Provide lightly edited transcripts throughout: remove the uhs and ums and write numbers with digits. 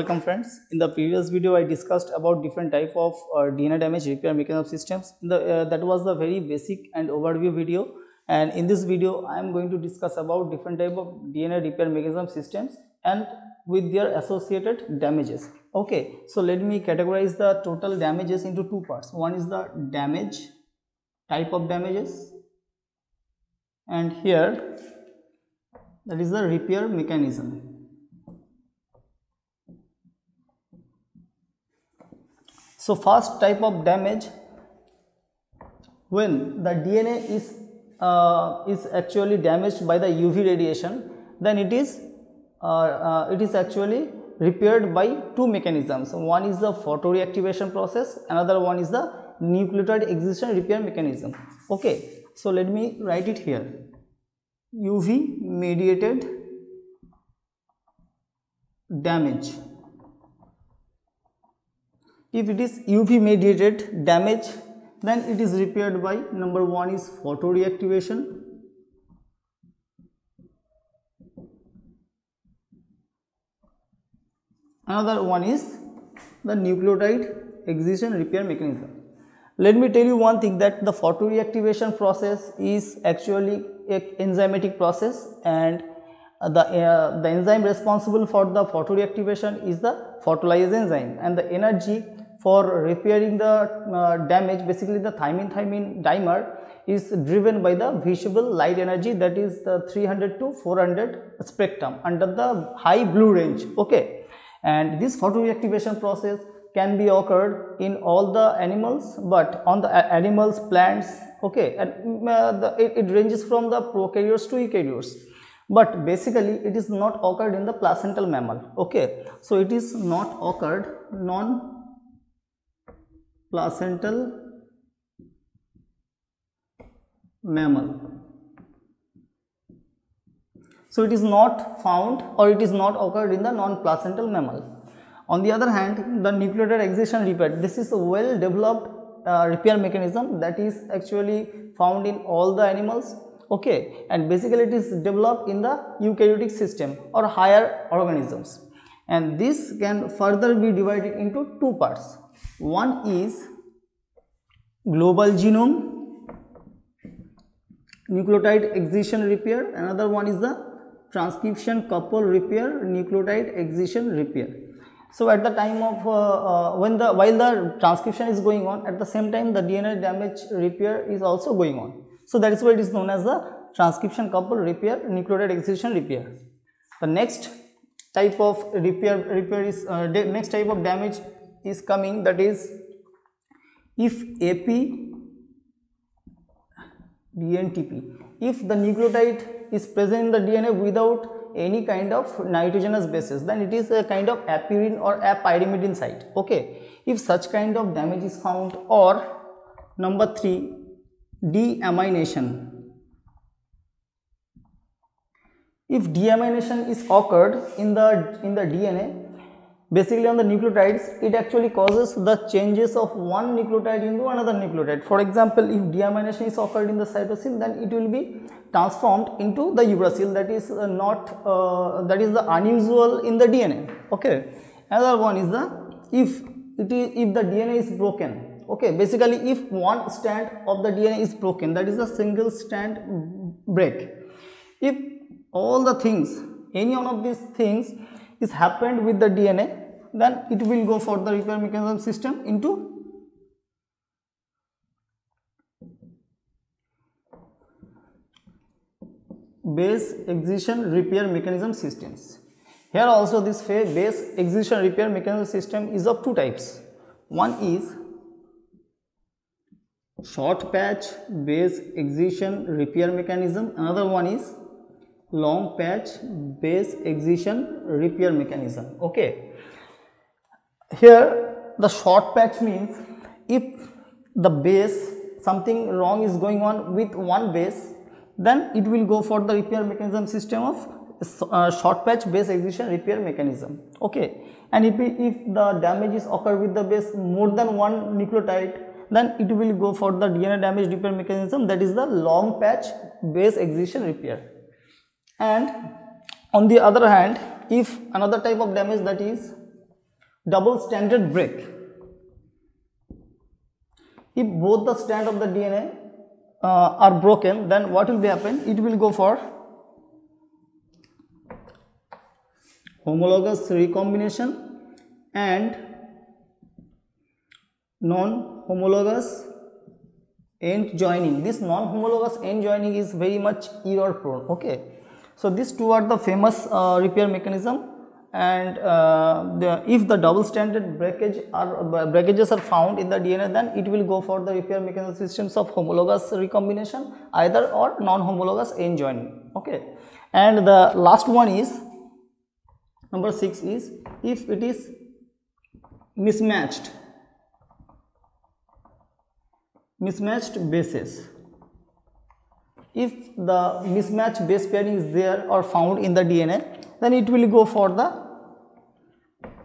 welcome friends. In the previous video I discussed about different type of DNA damage repair mechanism systems. That was the very basic and overview video, and in this video I am going to discuss about different type of DNA repair mechanism systems and with their associated damages. Okay, so let me categorize the total damages into two parts. One is the damage, type of damages, and here that is the repair mechanism. So first type of damage, when the DNA is actually damaged by the UV radiation, then it is actually repaired by two mechanisms. One is the photoreactivation process, another one is the nucleotide excision repair mechanism. Okay, so let me write it here. UV mediated damage. If it is UV mediated damage, then it is repaired by number one is photoreactivation, another one is the nucleotide excision repair mechanism. Let me tell you one thing, that the photoreactivation process is actually an enzymatic process, and the enzyme responsible for the photoreactivation is the photolase enzyme, and the energy for repairing the damage, basically the thymine dimer, is driven by the visible light energy, that is the 300 to 400 spectrum under the high blue range. Okay, and this photoreactivation process can be occurred in all the animals, but on the animals, plants, okay, and it ranges from the prokaryotes to eukaryotes, but basically it is not occurred in the placental mammal. Okay, so it is not occurred non-placental mammal, so it is not found, or it is not occurred in the non-placental mammal. On the other hand, the nucleotide excision repair, this is a well developed repair mechanism that is actually found in all the animals. Okay, and basically it is developed in the eukaryotic system or higher organisms, and this can further be divided into two parts. One is global genome nucleotide excision repair, another one is the transcription couple repair nucleotide excision repair. So at the time of while the transcription is going on, at the same time the DNA damage repair is also going on. So that is why it is known as the transcription couple repair nucleotide excision repair. The next type of repair is next type of damage is coming, that is if AP DNTP, if the nucleotide is present in the DNA without any kind of nitrogenous bases, then it is a kind of apirin or apyrimidine site. Okay, if such kind of damage is found, or number 3, deamination. If deamination is occurred in the DNA, basically on the nucleotides, it actually causes the changes of one nucleotide into another nucleotide. For example, if deamination is occurred in the cytosine, then it will be transformed into the uracil, that is that is the unusual in the DNA. Okay, another one is the if the DNA is broken. Okay, basically if one strand of the DNA is broken, that is a single strand break. If all the things, any one of these things is happened with the DNA, then it will go for the repair mechanism system into base excision repair mechanism systems. Here also this base excision repair mechanism system is of two types. One is short patch base excision repair mechanism, another one is long patch base excision repair mechanism. Okay, here the short patch means if the base, something wrong is going on with one base, then it will go for the repair mechanism system of short patch base excision repair mechanism. Okay, and if the damage is occurred with the base more than one nucleotide, then it will go for the DNA damage repair mechanism, that is the long patch base excision repair. And on the other hand, if another type of damage, that is double stranded break. If both the strand of the DNA are broken, then what will be happen? It will go for homologous recombination and non-homologous end joining. This non-homologous end joining is very much error prone. Okay, so these two are the famous repair mechanism, and if the double stranded breakages are found in the DNA, then it will go for the repair mechanism systems of homologous recombination either or non-homologous end joining. Okay, and the last one is number 6 is if it is mismatched bases. If the mismatched base pairing is there or found in the DNA, then it will go for the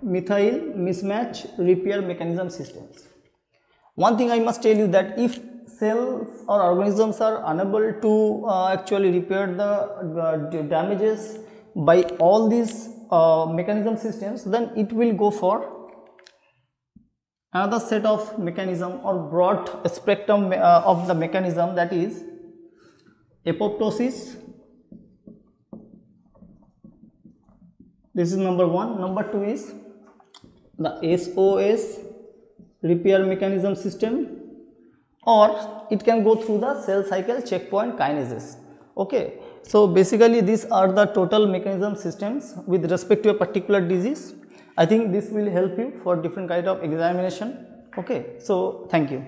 methyl mismatch repair mechanism systems. One thing I must tell you, that if cells or organisms are unable to actually repair the damages by all these mechanism systems, then it will go for another set of mechanism or broad spectrum of the mechanism, that is apoptosis. This is number 1. Number 2 is the SOS repair mechanism system, or it can go through the cell cycle checkpoint kinases. Okay, so basically these are the total mechanism systems with respect to a particular disease. I think this will help you for different kind of examination. Okay, so thank you.